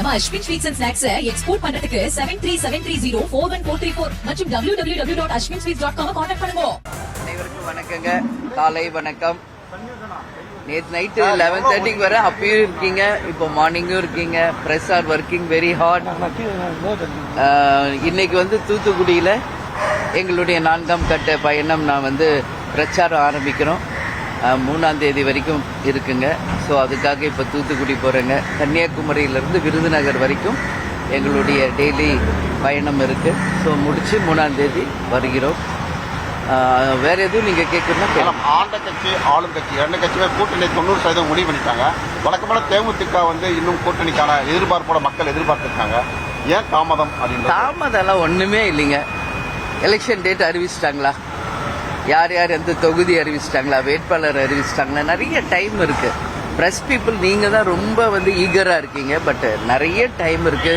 நம்ம Ashwin sweets and snacks export பண்றதுக்கு 7373041434 மற்றும் www.ashwinsweets.com கான்டாக்ட் பண்ணுங்க. அனைவருக்கும் வணக்கங்க, காலை வணக்கம். நேற்று நைட்டு 11:30 வரை அப்பயும் இருக்கீங்க, இப்போ மார்னிங்கும் இருக்கீங்க. Press are working very hard. இன்னைக்கு தூத்துக்குடியில் எங்களுடைய 4ஆம் கட்ட பயணம் நான் பிரச்சாரம் ஆரம்பிக்கிறோம். 3ஆம் தேதி வரைக்கும் இருக்குங்க. ஸோ அதுக்காக இப்போ தூத்துக்குடி போகிறேங்க. கன்னியாகுமரியிலேருந்து விருதுநகர் வரைக்கும் எங்களுடைய டெய்லி பயணம் இருக்குது. ஸோ முடித்து 3ஆம் தேதி வருகிறோம். வேற எதுவும் நீங்கள் கேட்கணும்னா ஆண்ட கட்சி ஆளும் கட்சி 2 கட்சியுமே கூட்டணி 90% முடிவு பண்ணிட்டாங்க. வழக்கமான தேமுதிக இன்னும் கூட்டணிக்கான எதிர்பார்ப்போட மக்கள் எதிர்பார்த்துருக்காங்க. ஏன் தாமதம் அப்படின்னு? தாமதம்லாம் ஒன்றுமே இல்லைங்க. எலெக்ஷன் டேட் அறிவிச்சிட்டாங்களா, யார் யார் எந்த தொகுதி அறிவிச்சிட்டாங்களா, வேட்பாளர் அறிவிச்சிட்டாங்களா, நிறைய டைம் இருக்கு. ப்ரெஸ் பீப்புள் நீங்கள் தான் ரொம்ப ஈகராக இருக்கீங்க. பட் நிறைய டைம் இருக்கு.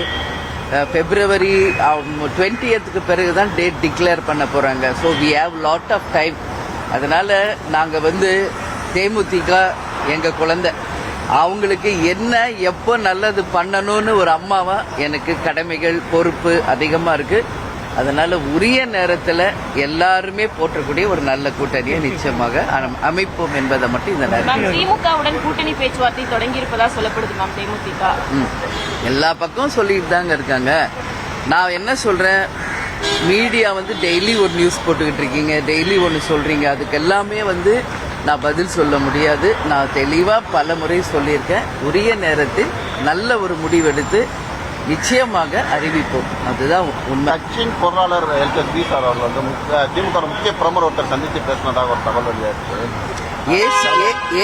February 20th பிறகு தான் டேட் டிக்ளேர் பண்ண போகிறாங்க. So we have lot of time. அதனால் நாங்கள் தேமுதிக எங்கள் குழந்தை, அவங்களுக்கு என்ன எப்போ நல்லது பண்ணணும்னு ஒரு அம்மாவா எனக்கு கடமைகள் பொறுப்பு அதிகமாக இருக்குது. அதனால உரிய நேரத்தில் எல்லாருமே போற்றக்கூடிய ஒரு நல்ல கூட்டணியை நிச்சயமாக அமைப்போம் என்பதை மட்டும் இந்த நேரம். திமுகவுடன் கூட்டணி பேச்சுவார்த்தை தொடங்கி இருப்பதா சொல்லப்படுது மேம். தேமுதிக எல்லா பக்கமும் சொல்லிட்டு தாங்க இருக்காங்க. நான் என்ன சொல்றேன், மீடியா டெய்லி ஒரு நியூஸ் போட்டுக்கிட்டு இருக்கீங்க, டெய்லி ஒன்று சொல்றீங்க. அதுக்கு எல்லாமே நான் பதில் சொல்ல முடியாது. நான் தெளிவாக பல முறை சொல்லியிருக்கேன். உரிய நேரத்தில் நல்ல ஒரு முடிவெடுத்து நிச்சயமாக அறிவிப்போம். அதுதான் உண்மை. கட்சியின் பொருளாளர் எல்கேபி சார் அவர்கள் திமுக முக்கிய பிரமுகர் ஒருத்தர் சந்தித்து பேசினதாக ஒரு தகவல் வெளியாயிருக்கு.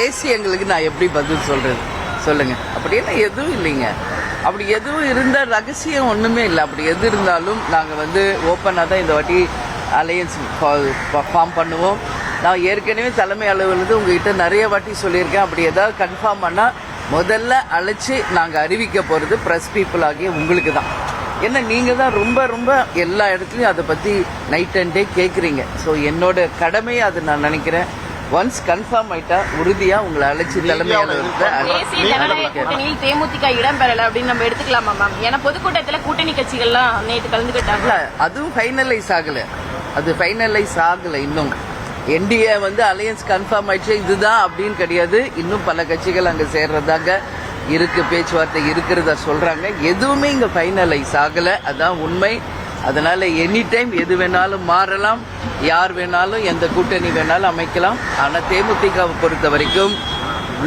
ஏசி எங்களுக்கு நான் எப்படி பதில் சொல்றது சொல்லுங்க? அப்படியெல்லாம் எதுவும் இல்லைங்க. அப்படி எதுவும் இருந்த ரகசியம் ஒண்ணுமே இல்லை. அப்படி எது இருந்தாலும் நாங்கள் ஓப்பனாக தான் இந்த வாட்டி அலையன்ஸ் ஃபார்ம் பண்ணுவோம். நான் ஏற்கனவே தலைமை அலுவலகத்தில் உங்ககிட்ட நிறைய வாட்டி சொல்லியிருக்கேன். அப்படி ஏதாவது கன்ஃபார்ம் பண்ணால் முதல்ல அழைச்சி நாங்கள் அறிவிக்க போகிறது ப்ரெஸ் பீப்புள் ஆகிய உங்களுக்கு தான். ஏன்னா நீங்கள் தான் ரொம்ப ரொம்ப எல்லா இடத்துலையும் அதை பற்றி நைட் அண்ட் டே கேட்குறீங்க. ஸோ என்னோட கடமையை அது நான் நினைக்கிறேன். ஒன்ஸ் கன்ஃபார்ம் ஆயிட்டா உறுதியா உங்களை அழைச்சி தலைமை கூட்டணியில் தேமுதிக இடம் பெறல அப்படின்னு நம்ம எடுத்துக்கலாமா மேம்? ஏன்னா பொதுக்கூட்டத்தில் கூட்டணி கட்சிகள்லாம் நேற்று கலந்துக்கிட்டாங்க. அதுவும் ஃபைனலைஸ் ஆகல. அது ஃபைனலைஸ் ஆகல இன்னும். என்டிஏ அலையன்ஸ் கன்ஃபார்ம் ஆயிடுச்சு இதுதான் அப்படின்னு கிடையாது. இன்னும் பல கட்சிகள் அங்கே சேர்றதாங்க இருக்கு, பேச்சுவார்த்தை இருக்கிறதா சொல்றாங்க. எதுவுமே இங்க ஃபைனலைஸ் ஆகல, அதான் உண்மை. அதனால எனி டைம் எது வேணாலும் மாறலாம், யார் வேணாலும் எந்த கூட்டணி வேணாலும் அமைக்கலாம். ஆனால் தேமுதிகவை பொறுத்த வரைக்கும்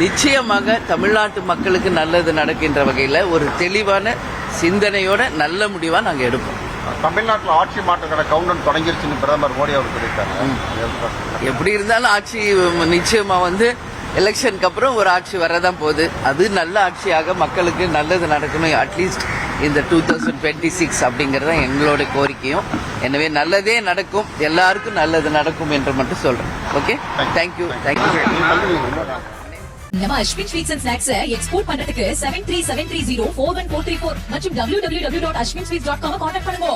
நிச்சயமாக தமிழ்நாட்டு மக்களுக்கு நல்லது நடக்கின்ற வகையில் ஒரு தெளிவான சிந்தனையோட நல்ல முடிவாக நாங்கள் எடுப்போம். தமிழ்நாட்டில் ஆட்சி மாற்றக்கான கவுண்டர் தொடங்கிருச்சுன்னு பிரதமர் மோடி அவர் சொல்லியிருக்காரு. எப்படி இருந்தாலும் ஆட்சி நிச்சயமா எலெக்ஷனுக்கு அப்புறம் ஒரு ஆட்சி வரதான் போகுது. அது நல்ல ஆட்சியாக மக்களுக்கு நல்லது நடக்கணும். அட்லீஸ்ட் இந்த 2026 அப்படிங்கறது எங்களோட கோரிக்கையும். எனவே நல்லதே நடக்கும், எல்லாருக்கும் நல்லது நடக்கும் என்று மட்டும் சொல்றேன். Okay, thank you. நம்ம Ashwin sweets and snacks export பண்றதுக்கு 7373041434 மற்றும் www.ashwinsweets.com கான்டாக்ட் பண்ணுங்க.